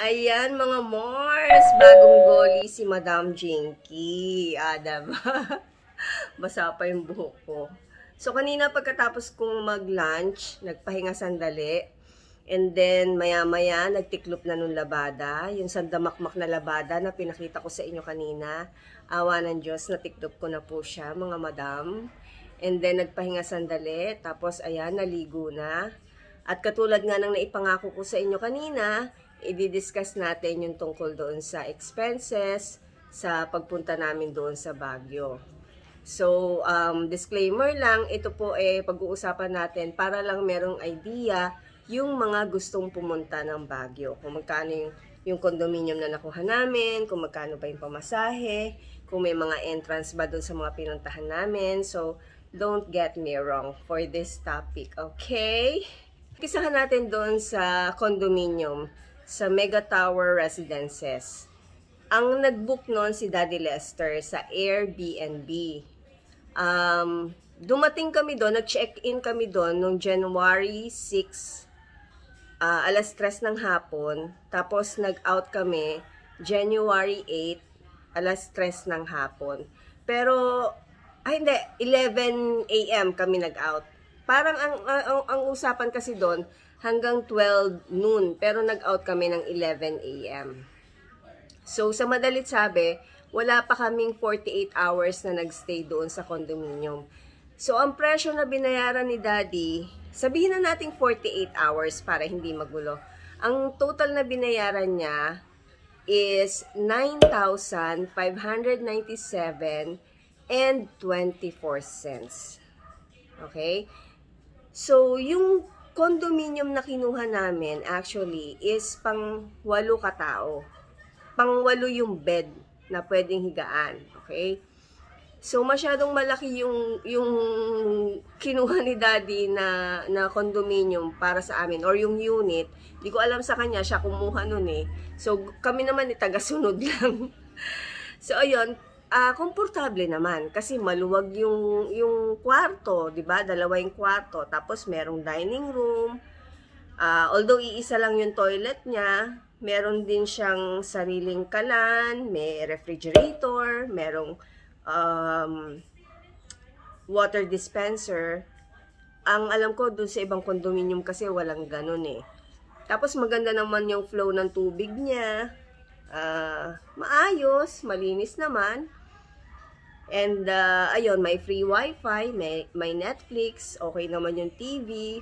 Ayan mga Mars, bagong goli si Madam Jinky. Diba? Basa pa yung buhok ko. So kanina pagkatapos kong mag-lunch, nagpahinga sandali. And then maya-maya, nagtiklop na nung labada. Yung sandamakmak na labada na pinakita ko sa inyo kanina. Awa ng Diyos, natiklop ko na po siya mga madam. And then nagpahinga sandali. Tapos ayan, naligo na. At katulad nga ng naipangako ko sa inyo kanina, i-discuss natin yung tungkol doon sa expenses sa pagpunta namin doon sa Baguio. So, disclaimer lang, ito po pag-uusapan natin para lang merong idea yung mga gustong pumunta ng Baguio. Kung magkano yung condominium na nakuha namin, kung magkano ba yung pamasahe, kung may mga entrance ba doon sa mga pinuntahan namin. So, don't get me wrong for this topic, okay? Kisahan natin doon sa condominium, sa Mega Tower Residences. Ang nag-book noon si Daddy Lester sa Airbnb. Dumating kami doon, nag-check-in kami doon noong January 6, alas 3 ng hapon. Tapos nag-out kami January 8, alas 3 ng hapon. Pero, hindi, 11 a.m. kami nag-out. Parang ang usapan kasi doon hanggang 12 noon, pero nag-out kami ng 11 a.m. So sa madalit sabi, wala pa kaming 48 hours na nagstay doon sa condominium. So ang presyo na binayaran ni Daddy, sabihin na nating 48 hours para hindi magulo. Ang total na binayaran niya is 9,597 and 24 cents. Okay? So, yung condominium na kinuha namin actually is pang 8 katao. Pang 8 yung bed na pwedeng higaan. Okay? So, masyadong malaki yung kinuha ni Daddy na condominium para sa amin or yung unit. Di ko alam sa kanya, siya kumuha nun eh. So, kami naman taga-sunod lang. So, ayun. Komportable naman kasi maluwag yung kwarto, 'di ba? Dalawa yung kwarto, tapos merong dining room. Although iisa lang yung toilet niya, meron din siyang sariling kalan, may refrigerator, merong water dispenser. Ang alam ko dun sa ibang condominium kasi walang ganun eh. Tapos maganda naman yung flow ng tubig niya. Maayos, malinis naman. And, ayun, may free wifi, may Netflix, okay naman yung TV.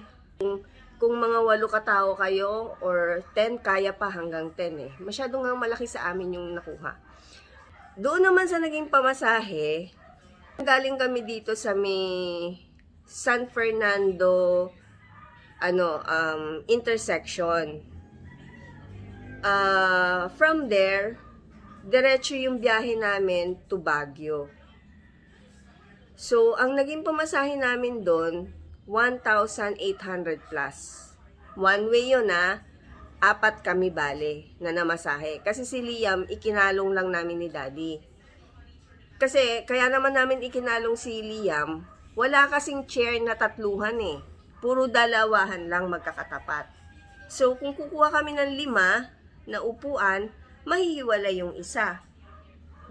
Kung mga 8 katao kayo, or 10, kaya pa hanggang 10 eh. Masyadong nga malaki sa amin yung nakuha. Doon naman sa naging pamasahe, galing kami dito sa may San Fernando, intersection. From there, diretso yung biyahe namin to Baguio. So, ang naging pamasahe namin doon, 1,800 plus. One way yun 4 kami bale na namasahe. Kasi si Liam, ikinalong lang namin ni Daddy. Kasi, kaya naman namin ikinalong si Liam, wala kasing chair na 3 eh. Puro dalawahan lang magkakatapat. So, kung kukuha kami ng 5 na upuan, mahihiwala yung isa.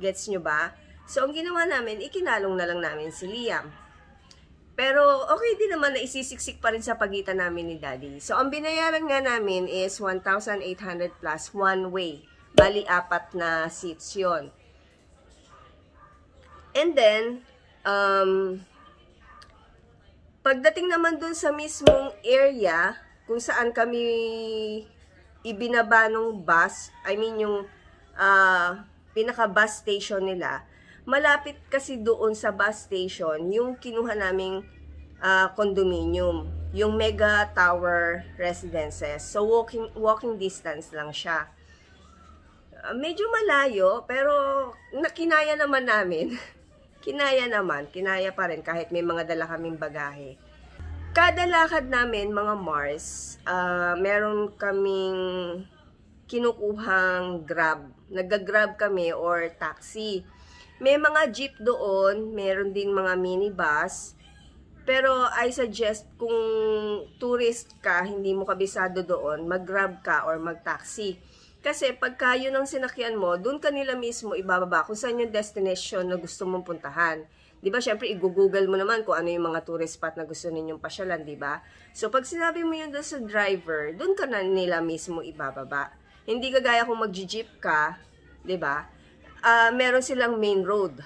Gets nyo ba? So, ang ginawa namin, ikinalong na lang namin si Liam. Pero, okay din naman na isisiksik pa rin sa pagitan namin ni Daddy. So, ang binayaran nga namin is 1,800 plus one way. Bali, 4 na seats yon. And then, pagdating naman dun sa mismong area, kung saan kami ibinaba ng bus, I mean yung pinaka-bus station nila, malapit kasi doon sa bus station yung kinuha naming condominium, yung Mega Tower Residences. So, walking distance lang siya. Medyo malayo, pero kinaya naman namin. Kinaya pa rin kahit may mga dala kaming bagahe. Kada lakad namin, mga Mars, meron kaming kinukuhang Grab. Nag-Grab kami or taxi. May mga jeep doon, meron din mga minibus. Pero I suggest kung tourist ka, hindi mo kabisado doon, mag-Grab ka or mag-taxi. Kasi pagka yun ang sinakyan mo, doon ka nila mismo ibababa kung saan yung destination na gusto mong puntahan. Di ba, syempre, i-google mo naman kung ano yung mga tourist spot na gusto ninyong pasyalan, di ba? So, pag sinabi mo yun doon sa driver, doon ka na nila mismo ibababa. Hindi kagaya kung mag-jeep ka, di ba? Meron silang main road.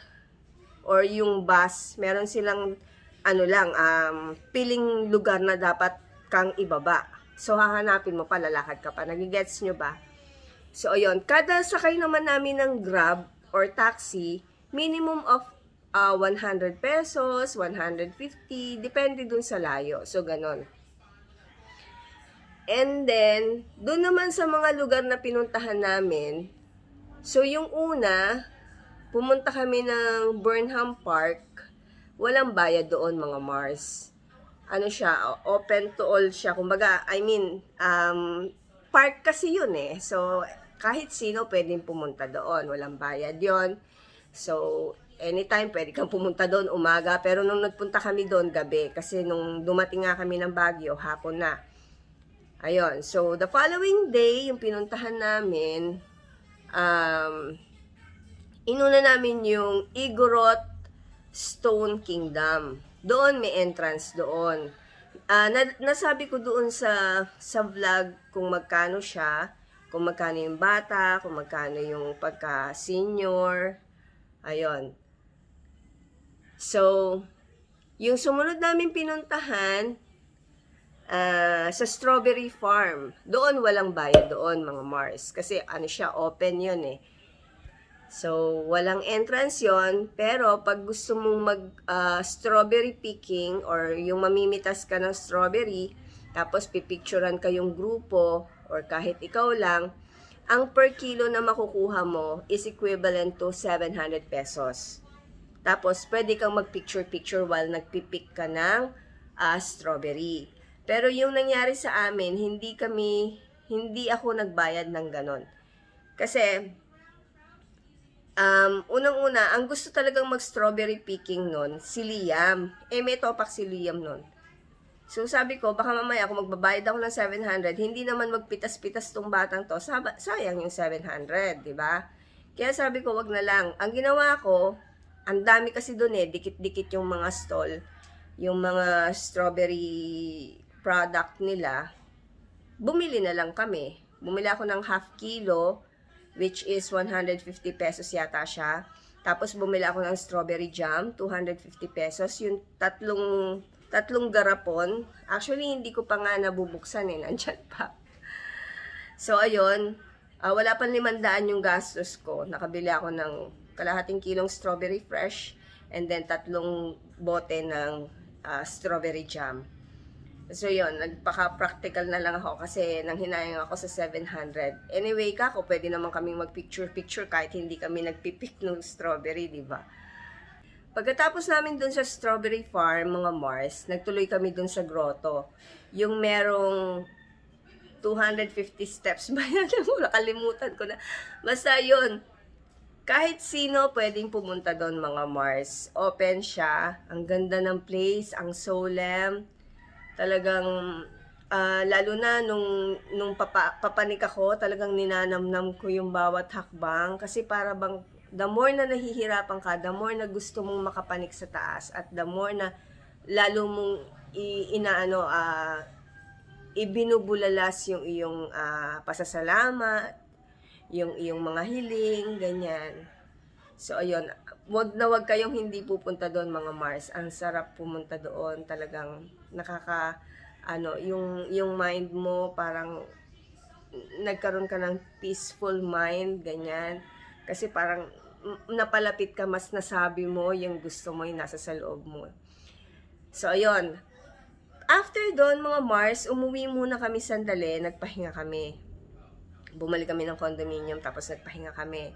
Or yung bus, meron silang, piling lugar na dapat kang ibaba. So, hahanapin mo pa, lalakad ka pa. Nagigets nyo ba? So, ayun. Kada sakay naman namin ng Grab or taxi, minimum of 100 pesos, 150, depende dun sa layo. So, ganon. And then, dun naman sa mga lugar na pinuntahan namin, so yung una, pumunta kami ng Burnham Park. Walang bayad doon, mga Mars. Ano siya, open to all siya. Kumbaga, park kasi yun eh. So, kahit sino pwedeng pumunta doon. Walang bayad yon. So, anytime pwede kang pumunta doon umaga. Pero nung nagpunta kami doon, gabi. Kasi nung dumating nga kami ng Baguio, hapon na. Ayun. So, the following day, yung pinuntahan namin, inuna namin yung Igorot Stone Kingdom. Doon may entrance doon. Nasabi ko doon sa vlog kung magkano siya, kung magkano yung bata, kung magkano yung pagka-senior. Ayun. So, yung sumunod namin pinuntahan, sa Strawberry Farm. Doon walang bayad doon, mga Mars. Kasi ano siya, open yun eh. So, walang entrance yon. Pero, pag gusto mong mag-strawberry picking or yung mamimitas ka ng strawberry, tapos pipicturean ka yung grupo or kahit ikaw lang, ang per kilo na makukuha mo is equivalent to 700 pesos. Tapos, pwede kang mag-picture-picture while nagpipick ka ng strawberry. Pero yung nangyari sa amin, hindi ako nagbayad ng ganon. Kasi, unang-una, ang gusto talagang mag-strawberry picking nun, si Liam. May topak si Liam nun. So, sabi ko, baka mamaya kung magbabayad ako ng 700, hindi naman magpitas-pitas tong batang to. Sayang yung 700, di ba? Kaya sabi ko, wag na lang. Ang ginawa ko, ang dami kasi dun eh, dikit-dikit yung mga stall, yung mga strawberry product nila. Bumili na lang kami. Bumili ako ng half kilo, which is 150 pesos yata siya. Tapos bumili ako ng strawberry jam, 250 pesos. Yung tatlong garapon. Actually, hindi ko pa nga nabubuksan eh. Nandyan pa. So, ayun. Wala pang 500 yung gastos ko. Nakabili ako ng kalahating kilong strawberry fresh. And then, 3 bote ng strawberry jam. So, yun. Nagpaka-practical na lang ako kasi nanghinayang ako sa 700. Anyway, kako, pwede naman kaming mag-picture-picture kahit hindi kami nagpipick ng strawberry, di ba? Pagkatapos namin dun sa Strawberry Farm, mga Mars, nagtuloy kami dun sa grotto. Yung merong 250 steps ba yan? Nakalimutan ko na. Basta yun. Kahit sino pwedeng pumunta doon, mga Mars. Open siya. Ang ganda ng place. Ang solemn. Talagang, lalo na nung papanik ako, talagang ninanamnam ko yung bawat hakbang. Kasi para bang, the more na nahihirapan ka, the more na gusto mong makapanik sa taas. At the more na lalo mong ibinubulalas yung iyong pasasalamat, yung iyong mga hiling, ganyan. So, ayun. Wag kayong hindi pupunta doon, mga Mars. Ang sarap pumunta doon. Talagang yung mind mo, parang nagkaroon ka ng peaceful mind, ganyan. Kasi parang napalapit ka, mas nasabi mo yung gusto mo, yung nasa sa loob mo. So, ayun. After doon, mga Mars, umuwi muna kami sandali, nagpahinga kami. Bumalik kami ng condominium, tapos nagpahinga kami.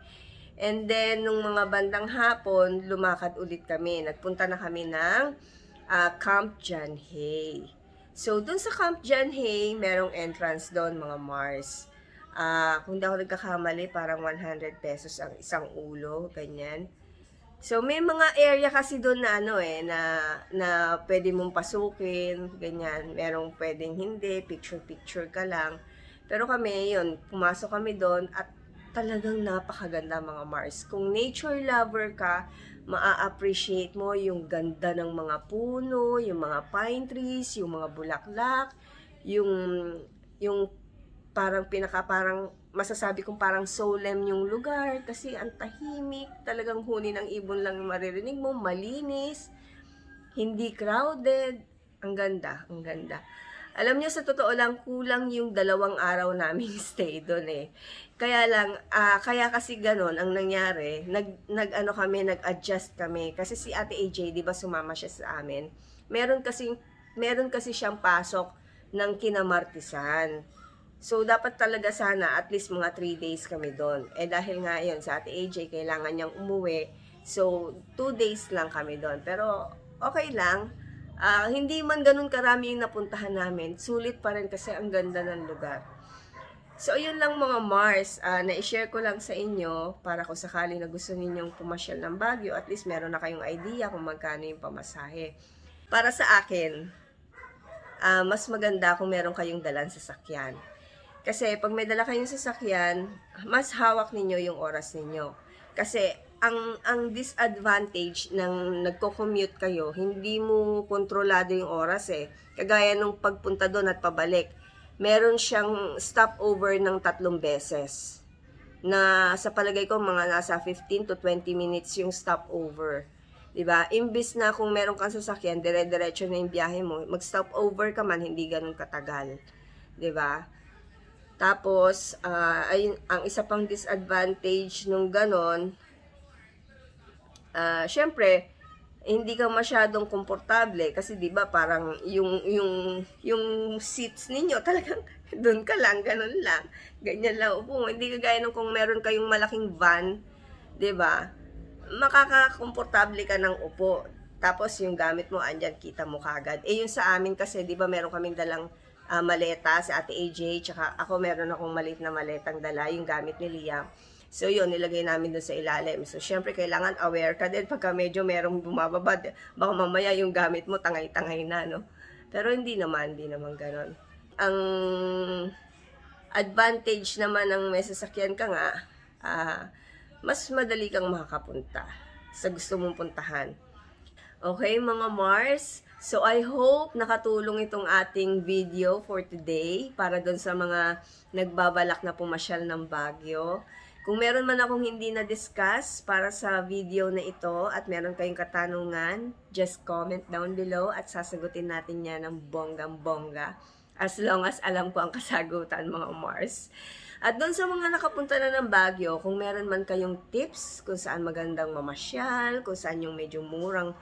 And then, nung mga bandang hapon, lumakad ulit kami. Nagpunta na kami ng Camp John Hay. So, dun sa Camp John Hay, merong entrance doon, mga Mars. Kung di ako nagkakamali, parang 100 pesos ang isang ulo, ganyan. So, may mga area kasi doon na na pwede mong pasukin, ganyan. Merong pwedeng hindi, picture-picture ka lang. Pero kami, yun, pumasok kami doon at talagang napakaganda mga Mars. Kung nature lover ka, maa-appreciate mo yung ganda ng mga puno, yung mga pine trees, yung mga bulaklak, yung parang masasabi kong parang solemn yung lugar kasi ang tahimik, talagang huni ng ibon lang yung maririnig mo, malinis, hindi crowded, ang ganda, ang ganda. Alam niyo, sa totoo lang, kulang yung 2 araw naming stay doon eh. Kaya lang, kaya kasi ganon ang nangyari, nag-adjust kami. Kasi si Ate AJ, di ba sumama siya sa amin? Meron kasi siyang pasok ng kinamartisan. So, dapat talaga sana at least mga 3 days kami doon. Eh dahil nga yun, sa Ate AJ, kailangan niyang umuwi. So, 2 days lang kami doon. Pero, okay lang. Hindi man ganun karami yung napuntahan namin, sulit pa rin kasi ang ganda ng lugar. So, yun lang mga Mars, na-share ko lang sa inyo para kung sakali na gusto ninyong pumasyal ng Baguio, at least meron na kayong idea kung magkano yung pamasahe. Para sa akin, mas maganda kung meron kayong dalang sasakyan. Kasi pag may dala kayong sasakyan, mas hawak ninyo yung oras ninyo. Kasi ang disadvantage ng nagko-commute kayo, hindi mo kontrolado yung oras eh. Kagaya nung pagpunta doon at pabalik, meron siyang stopover ng 3 beses. Na sa palagay ko mga nasa 15 to 20 minutes yung stopover. 'Di ba? Imbis na kung meron kang sasakyan, dire-diretso na yung biyahe mo, mag-stopover ka man hindi ganun katagal. 'Di ba? Tapos ayun, ang isa pang disadvantage nung ganon, syempre, hindi ka masyadong komportable kasi 'di ba parang yung seats ninyo talagang doon ka lang, ganun lang. Ganyan lang upo. Hindi kagaya nung kung meron kayong malaking van, 'di ba? Makakakomportable ka ng upo. Tapos yung gamit mo andyan, kita mo kagad. Eh yung sa amin kasi 'di ba meron kaming dalang maleta si Ate AJ, tsaka ako meron akong maliit na maletang dala, yung gamit ni Liam. So, yun, nilagay namin doon sa ilalim. So, syempre, kailangan aware ka din pagka medyo merong bumababa. Baka mamaya yung gamit mo, tangay-tangay na, no? Pero hindi naman ganon. Ang advantage naman ng may sasakyan ka nga, mas madali kang makakapunta sa gusto mong puntahan. Okay, mga Mars? So, I hope nakatulong itong ating video for today para doon sa mga nagbabalak na pumasyal ng Baguio. Kung meron man akong hindi na-discuss para sa video na ito at meron kayong katanungan, just comment down below at sasagutin natin yan ng bonggang-bongga. As long as alam ko ang kasagutan, mga Mars. At doon sa mga nakapunta na ng Baguio, kung meron man kayong tips kung saan magandang mamasyal, kung saan yung medyo murang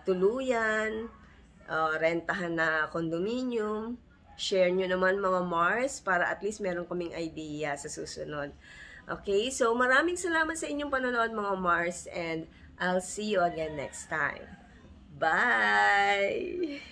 tuluyan, rentahan na condominium, share nyo naman mga Mars para at least meron kaming idea sa susunod. Okay, so maraming salamat sa inyong panonood mga Mars and I'll see you again next time. Bye!